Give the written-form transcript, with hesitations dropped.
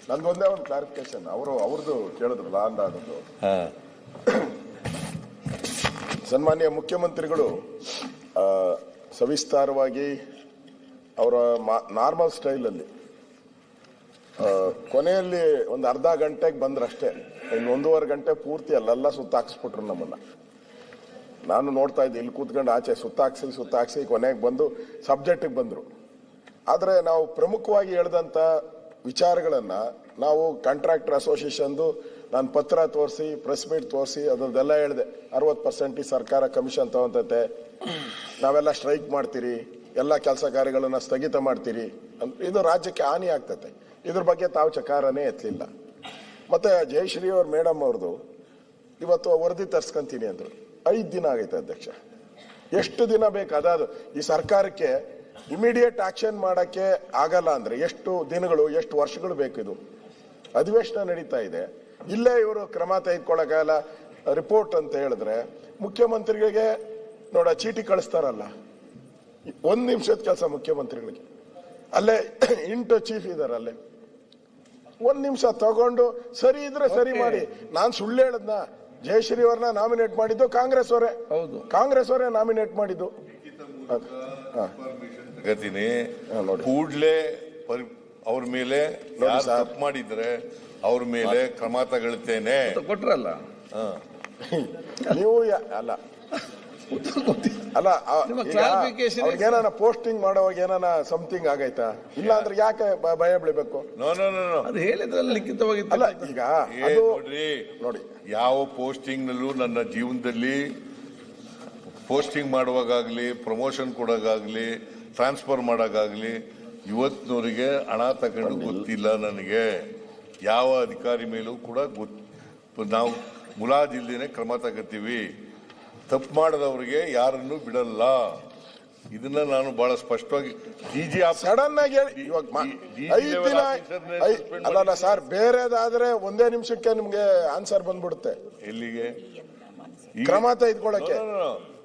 ನಂದೊಂದೇ ಒಂದು ಕ್ಲಾರಿಫಿಕೇಶನ್. ಅವ್ರದ್ದು ಕೇಳಿದ್ರಲ್ಲ ಅಂದಾಜು. ಸನ್ಮಾನ್ಯ ಮುಖ್ಯಮಂತ್ರಿಗಳು ಸವಿಸ್ತಾರವಾಗಿ ಅವರ ನಾರ್ಮಲ್ ಸ್ಟೈಲಲ್ಲಿ ಕೊನೆಯಲ್ಲಿ ಒಂದು ಅರ್ಧ ಗಂಟೆಗೆ ಬಂದ್ರಷ್ಟೇ, ಇನ್ನು 1.5 ಗಂಟೆ ಪೂರ್ತಿ ಅಲ್ಲೆಲ್ಲ ಸುತ್ತಾಕ್ಸ್ಬಿಟ್ರು ನಮ್ಮನ್ನ. ನಾನು ನೋಡ್ತಾ ಇದ್ದೆ, ಇಲ್ಲಿ ಕೂತ್ಕೊಂಡು ಆಚೆ ಸುತ್ತಾಕ್ಸಿ ಕೊನೆಗೆ ಬಂದು ಸಬ್ಜೆಕ್ಟಿಗೆ ಬಂದರು. ಆದರೆ ನಾವು ಪ್ರಮುಖವಾಗಿ ಹೇಳಿದಂಥ ವಿಚಾರಗಳನ್ನು ನಾವು ಕಾಂಟ್ರಾಕ್ಟರ್ ಅಸೋಸಿಯೇಷನ್ದು ನಾನು ಪತ್ರ ತೋರಿಸಿ, ಪ್ರೆಸ್ ಮೀಟ್ ತೋರಿಸಿ ಅದರದ್ದೆಲ್ಲ ಹೇಳಿದೆ. 60% ಸರ್ಕಾರ ಕಮಿಷನ್ ತಗೊಂತೈತೆ, ನಾವೆಲ್ಲ ಸ್ಟ್ರೈಕ್ ಮಾಡ್ತೀರಿ, ಎಲ್ಲ ಕೆಲಸ ಕಾರ್ಯಗಳನ್ನು ಸ್ಥಗಿತ ಮಾಡ್ತೀರಿ, ಇದು ರಾಜ್ಯಕ್ಕೆ ಹಾನಿ ಆಗ್ತೈತೆ. ಇದ್ರ ಬಗ್ಗೆ ತಾವು ಚಕಾರನೇ ಎತ್ತಲಿಲ್ಲ. ಮತ್ತು ಜಯಶ್ರೀ ಅವ್ರ ಮೇಡಮ್ ಅವ್ರದ್ದು ಇವತ್ತು ವರದಿ ತರ್ಸ್ಕೊಂತೀನಿ ಅಂದರು. 5 ದಿನ ಆಗೈತೆ ಅಧ್ಯಕ್ಷ. ಎಷ್ಟು ದಿನ ಬೇಕು? ಅದಾದ ಈ ಸರ್ಕಾರಕ್ಕೆ ಇಮಿಡಿಯೇಟ್ ಆಕ್ಷನ್ ಮಾಡೋಕ್ಕೆ ಆಗಲ್ಲ ಅಂದರೆ ಎಷ್ಟು ದಿನಗಳು, ಎಷ್ಟು ವರ್ಷಗಳು ಬೇಕು? ಇದು ಅಧಿವೇಶನ ನಡೀತಾ ಇದೆ, ಇಲ್ಲೇ ಇವರು ಕ್ರಮ ತೆಗೆದುಕೊಳ್ಳೋಕ್ಕಾಗಲ್ಲ. ರಿಪೋರ್ಟ್ ಅಂತ ಹೇಳಿದ್ರೆ ಮುಖ್ಯಮಂತ್ರಿಗಳಿಗೆ ಚೀಟಿ ಕಳಿಸ್ತಾರಲ್ಲ, 1 ನಿಮಿಷದ ಕೆಲಸ ಮುಖ್ಯಮಂತ್ರಿಗಳಿಗೆ. ಅಲ್ಲೇ ಇಂಟು ಚೀಫ್ ಇದಾರೆ, ಅಲ್ಲೇ 1 ನಿಮಿಷ ತಗೊಂಡು ಸರಿ ಇದ್ರೆ ಸರಿ ಮಾಡಿ. ನಾನು ಸುಳ್ಳು ಹೇಳದ್ನ? ಜಯಶ್ರೀ ಅವ್ರನ್ನ ನಾಮಿನೇಟ್ ಮಾಡಿದ್ದು ಕಾಂಗ್ರೆಸ್ ಅವರೇ. ಹೌದು, ಕಾಂಗ್ರೆಸ್ ಅವರೇ ನಾಮಿನೇಟ್ ಮಾಡಿದ್ದು. ಕೂಡ್ಲೆ ಅವ್ರ ಮೇಲೆ ತಪ್ಪು ಮಾಡಿದ್ರೆ ಅವ್ರ ಮೇಲೆ ಕ್ರಮ ತಗೊಳ್ತೇನೆ ಕೊಟ್ರಲ್ಲ. ನೀವು ಅಲ್ಲ ಅವ್ರಿಗೇನ ಪೋಸ್ಟಿಂಗ್ ಮಾಡೋವಾಗ ಏನಾನ ಸಮಥಿಂಗ್ ಆಗೈತಾ? ಇಲ್ಲ ಅಂದ್ರೆ ಯಾಕೆ ಭಯ ಬೀಳಬೇಕು? ಅದು ಹೇಳಿದ್ರಲ್ಲಿ ಲಿಖಿತವಾಗಿ. ಅಲ್ಲ ಈಗ ನೋಡಿ, ಯಾವ ಪೋಸ್ಟಿಂಗ್ ನಲ್ಲೂ ನನ್ನ ಜೀವನದಲ್ಲಿ ಪೋಸ್ಟಿಂಗ್ ಮಾಡುವಾಗಲಿ, ಪ್ರಮೋಷನ್ ಕೊಡೋಗಾಗ್ಲಿ, ಟ್ರಾನ್ಸ್ಫರ್ ಮಾಡೋಕ್ಕಾಗಲಿ ಇವತ್ತಿನವರಿಗೆ ಹಣ ತಗೊಂಡು ಗೊತ್ತಿಲ್ಲ ನನಗೆ. ಯಾವ ಅಧಿಕಾರಿ ಮೇಲೂ ಕೂಡ ನಾವು ಮುಲಾಜಿಲ್ದೇನೆ ಕ್ರಮ ತಗೋತೀವಿ. ತಪ್ಪು ಮಾಡದವರಿಗೆ ಯಾರನ್ನು ಬಿಡಲ್ಲ. ಇದನ್ನ ನಾನು ಬಹಳ ಸ್ಪಷ್ಟವಾಗಿ ಡಿಜಿ ಸಡನ್ ಆಗಿ ಇವಾಗ 5 ದಿನ ಅಲ್ಲ ಸರ್, ಬೇರೆದಾದ್ರೆ 1 ನಿಮಿಷಕ್ಕೆ ನಿಮ್ಗೆ ಆನ್ಸರ್ ಬಂದ್ಬಿಡುತ್ತೆ. ಎಲ್ಲಿಗೆ ಕ್ರಮ ತೆಗೆದುಕೊಳ್ಳಕ್ಕೆ